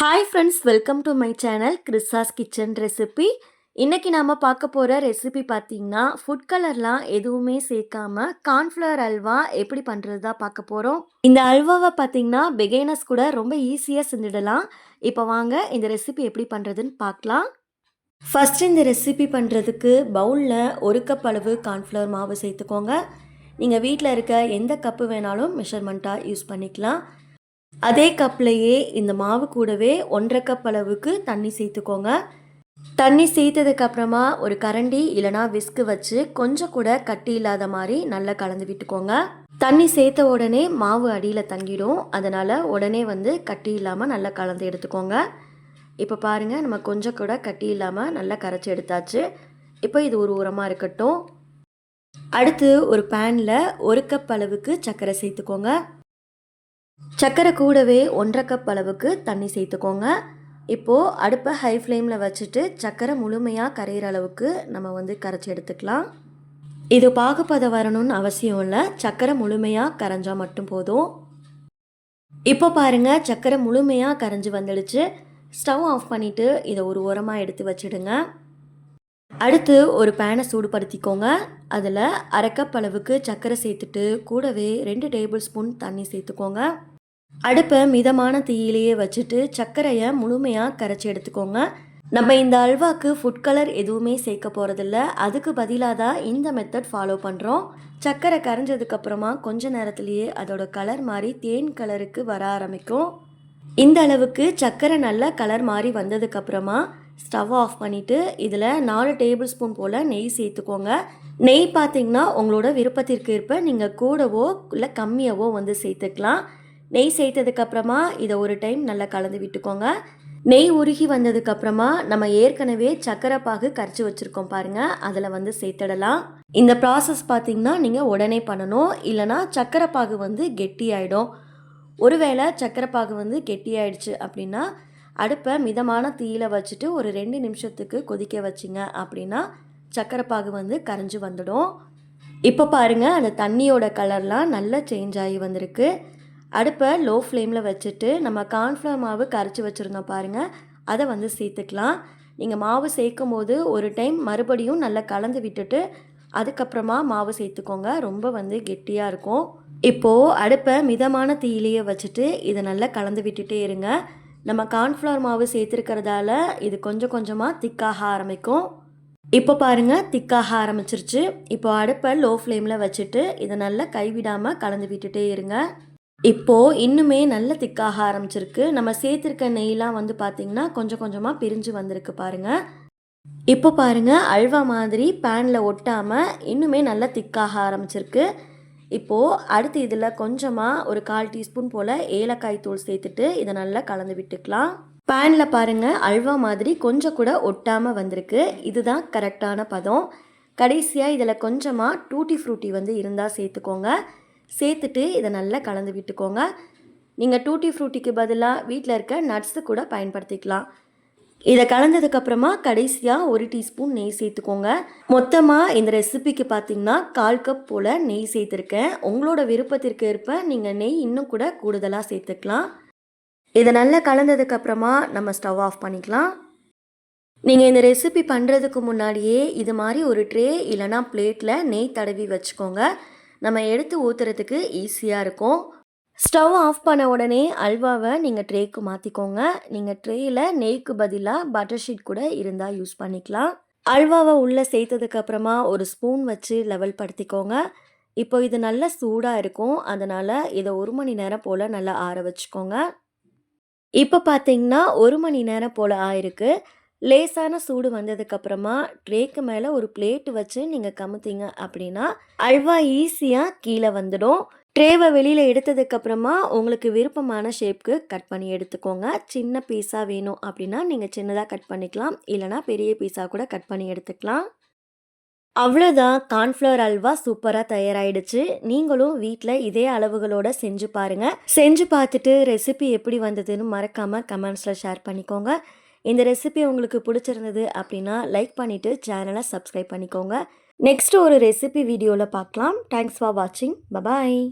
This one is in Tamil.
Hi friends, welcome to my channel Krisha's kitchen recipe. இன்றைக்கி நாம் பார்க்க போகிற ரெசிபி பார்த்திங்கன்னா, ஃபுட் கலர்லாம் எதுவுமே சேர்க்காம கார்ன்ஃப்ளவர் அல்வா எப்படி பண்ணுறது தான் பார்க்க போகிறோம். இந்த அல்வாவை பார்த்திங்கன்னா பிகினர்ஸ் கூட ரொம்ப ஈஸியாக செஞ்சிடலாம். இப்போ வாங்க இந்த ரெசிபி எப்படி பண்ணுறதுன்னு பார்க்கலாம். ஃபஸ்ட்டு இந்த ரெசிபி பண்ணுறதுக்கு பவுலில் 1 கப் அளவு கார்ன்ஃப்ளவர் மாவு சேர்த்துக்கோங்க. நீங்கள் வீட்டில் இருக்க எந்த கப்பு வேணாலும் மெஷர்மெண்ட்டாக யூஸ் பண்ணிக்கலாம். அதே கப்லையே இந்த மாவு கூடவே 1.5 கப் அளவுக்கு தண்ணி சேர்த்துக்கோங்க. தண்ணி சேர்த்ததுக்கப்புறமா ஒரு கரண்டி இல்லைனா விஸ்கு வச்சு கொஞ்சம் கூட கட்டி இல்லாத மாதிரி நல்லா கலந்து விட்டுக்கோங்க. தண்ணி சேர்த்த உடனே மாவு அடியில் தங்கிடும், அதனால் உடனே கட்டி இல்லாமல் நல்லா கலந்து எடுத்துக்கோங்க. இப்போ பாருங்கள், நம்ம கொஞ்சம் கூட கட்டி இல்லாமல் நல்லா கரைச்சி எடுத்தாச்சு. இப்போ இது ஒரு உரமாக இருக்கட்டும். அடுத்து ஒரு பேனில் 1 கப் அளவுக்கு சர்க்கரை சேர்த்துக்கோங்க. சர்க்கரை கூடவே 1.5 கப் அளவுக்கு தண்ணி சேர்த்துக்கோங்க. இப்போது அடுப்பை ஹை ஃப்ளேமில் வச்சுட்டு சர்க்கரை முழுமையாக கரையிற அளவுக்கு நம்ம கரைச்சி எடுத்துக்கலாம். இது பாகுபதம் வரணும்னு அவசியம் இல்லை, சர்க்கரை முழுமையாக கரைஞ்சால் மட்டும் போதும். இப்போ பாருங்கள், சர்க்கரை முழுமையாக கரைஞ்சி வந்துடுச்சு. ஸ்டவ் ஆஃப் பண்ணிவிட்டு இதை ஒரு ஓரமாக எடுத்து வச்சுடுங்க. அடுத்து ஒரு பேனை சூடுபடுத்திக்கோங்க. அதில் 1/2 கப் அளவுக்கு சர்க்கரை சேர்த்துட்டு கூடவே 2 டேபிள் ஸ்பூன் தண்ணி சேர்த்துக்கோங்க. அடுப்பை மிதமான தீயிலேயே வச்சுட்டு சர்க்கரையை முழுமையாக கரைச்சி எடுத்துக்கோங்க. நம்ம இந்த அல்வாக்கு ஃபுட் கலர் எதுவுமே சேர்க்க போகிறதில்ல, அதுக்கு பதிலாக தான் இந்த மெத்தட் ஃபாலோ பண்ணுறோம். சர்க்கரை கரைஞ்சதுக்கப்புறமா கொஞ்ச நேரத்துலேயே அதோட கலர் மாதிரி தேன் கலருக்கு வர ஆரம்பிக்கும். இந்த அளவுக்கு சர்க்கரை நல்லா கலர் மாதிரி வந்ததுக்கப்புறமா ஸ்டவ் ஆஃப் பண்ணிவிட்டு இதில் 4 டேபிள் ஸ்பூன் போல் நெய் சேர்த்துக்கோங்க. நெய் பார்த்திங்கன்னா உங்களோட விருப்பத்திற்கு ஏற்ப நீங்கள் கூடவோ இல்லை கம்மியாவோ சேர்த்துக்கலாம். நெய் சேர்த்ததுக்கப்புறமா இதை ஒரு டைம் நல்லா கலந்து விட்டுக்கோங்க. நெய் உருகி வந்ததுக்கப்புறமா நம்ம ஏற்கனவே சர்க்கரை பாகு கரைச்சி வச்சுருக்கோம் பாருங்கள், அதில் சேர்த்துடலாம். இந்த ப்ராசஸ் பார்த்திங்கன்னா நீங்கள் உடனே பண்ணணும், இல்லைனா சர்க்கரை பாகு கெட்டி ஆகிடும். ஒருவேளை சர்க்கரை பாகு கெட்டி ஆயிடுச்சு அப்படின்னா அடுப்பை மிதமான தீயில் வச்சுட்டு ஒரு 2 நிமிஷத்துக்கு கொதிக்க வச்சிங்க அப்படின்னா சர்க்கரை பாகு கரைஞ்சி வந்துடும். இப்போ பாருங்கள், அந்த தண்ணியோட கலர்லாம் நல்லா சேஞ்ச் ஆகி வந்திருக்கு. அடுப்பை லோ ஃப்ளேமில் வச்சுட்டு நம்ம கார்ன்ஃப்ளவர் மாவு கரைச்சி வச்சுருந்தோம் பாருங்கள், அதை சேர்த்துக்கலாம். நீங்கள் மாவு சேர்க்கும் போது ஒரு டைம் மறுபடியும் நல்லா கலந்து விட்டுட்டு அதுக்கப்புறமா மாவு சேர்த்துக்கோங்க, ரொம்ப கெட்டியாக இருக்கும். இப்போது அடுப்பை மிதமான தீயிலேயே வச்சுட்டு இதை நல்லா கலந்து விட்டுட்டே இருங்க. நம்ம கார்ன்ஃப்ளவர் மாவு சேர்த்துருக்கிறதால இது கொஞ்சம் கொஞ்சமாக திக்காக ஆரம்பிக்கும். இப்போ பாருங்கள், திக்காக ஆரம்பிச்சிருச்சு. இப்போ அடுப்பை லோ ஃப்ளேமில் வச்சுட்டு இதை நல்லா கைவிடாமல் கலந்து விட்டுட்டே இருங்க. இப்போது இன்னுமே நல்ல திக்காக ஆரம்பிச்சிருக்கு. நம்ம சேர்த்துருக்க நெய்லாம் பார்த்திங்கன்னா கொஞ்சம் கொஞ்சமாக பிரிஞ்சு வந்திருக்கு பாருங்கள். இப்போ பாருங்கள், அல்வா மாதிரி பேனில் ஒட்டாமல் இன்னுமே நல்லா திக்காக ஆரம்பிச்சிருக்கு. இப்போது அடுத்து இதில் கொஞ்சமாக ஒரு 1/4 டீஸ்பூன் போல் ஏலக்காய் தூள் சேர்த்துட்டு இதை நல்லா கலந்து விட்டுக்கலாம். பேனில் பாருங்கள், அல்வா மாதிரி கொஞ்சம் கூட ஒட்டாமல் வந்திருக்கு. இதுதான் கரெக்டான பதம். கடைசியாக இதில் கொஞ்சமாக டூட்டி ஃப்ரூட்டி இருந்தால் சேர்த்துக்கோங்க. சேர்த்துட்டு இதை நல்லா கலந்து விட்டுக்கோங்க. நீங்கள் டூட்டி ஃப்ரூட்டிக்கு பதிலாக வீட்டில் இருக்க நட்ஸு கூட பயன்படுத்திக்கலாம். இதை கலந்ததுக்கப்புறமா கடைசியாக 1 டீஸ்பூன் நெய் சேர்த்துக்கோங்க. மொத்தமாக இந்த ரெசிபிக்கு பார்த்திங்கன்னா 1/4 கப் போல் நெய் சேர்த்துருக்கேன். உங்களோட விருப்பத்திற்கு ஏற்ப நீங்கள் நெய் இன்னும் கூட கூடுதலாக சேர்த்துக்கலாம். இதை நல்லா கலந்ததுக்கப்புறமா நம்ம ஸ்டவ் ஆஃப் பண்ணிக்கலாம். நீங்கள் இந்த ரெசிபி பண்ணுறதுக்கு முன்னாடியே இது மாதிரி ஒரு ட்ரே இல்லைனா பிளேட்டில் நெய் தடவி வச்சுக்கோங்க. நம்ம எடுத்து ஊற்றுறதுக்கு ஈஸியாக இருக்கும். ஸ்டவ் ஆஃப் பண்ண உடனே அல்வாவை நீங்கள் ட்ரேக்கு மாற்றிக்கோங்க. நீங்கள் ட்ரேயில் நெய்க்கு பதிலாக பட்டர் ஷீட் கூட இருந்தால் யூஸ் பண்ணிக்கலாம். அல்வாவை உள்ளே சேர்த்ததுக்கப்புறமா ஒரு ஸ்பூன் வச்சு லெவல் படுத்திக்கோங்க. இப்போ இது நல்லா சூடாக இருக்கும், அதனால் இதை 1 மணி நேரம் போல் நல்லா ஆற வச்சுக்கோங்க. இப்போ பார்த்தீங்கன்னா 1 மணி நேரம் போல் ஆயிருக்கு. லேசான சூடு வந்ததுக்கப்புறமா ட்ரேக்கு மேலே ஒரு பிளேட்டு வச்சு நீங்கள் கமுத்திங்க அப்படின்னா அல்வா ஈஸியாக கீழே வந்துடும். ட்ரேவை வெளியில் எடுத்ததுக்கப்புறமா உங்களுக்கு விருப்பமான ஷேப்க்கு கட் பண்ணி எடுத்துக்கோங்க. சின்ன பீஸாக வேணும் அப்படின்னா நீங்கள் சின்னதாக கட் பண்ணிக்கலாம், இல்லைனா பெரிய பீஸாக கூட கட் பண்ணி எடுத்துக்கலாம். அவ்வளோதான், கார்ன்ஃப்ளவர் அல்வா சூப்பராக தயாராகிடுச்சு. நீங்களும் வீட்டில் இதே அளவுகளோடு செஞ்சு பாருங்கள். செஞ்சு பார்த்துட்டு ரெசிபி எப்படி வந்ததுன்னு மறக்காமல் கமெண்ட்ஸில் ஷேர் பண்ணிக்கோங்க. இந்த ரெசிபி உங்களுக்கு பிடிச்சிருந்தது அப்படின்னா லைக் பண்ணிவிட்டு சேனலை சப்ஸ்கிரைப் பண்ணிக்கோங்க. நெக்ஸ்ட் ஒரு ரெசிபி வீடியோவில் பார்க்கலாம். தேங்க்ஸ் ஃபார் வாட்சிங். பபாய்.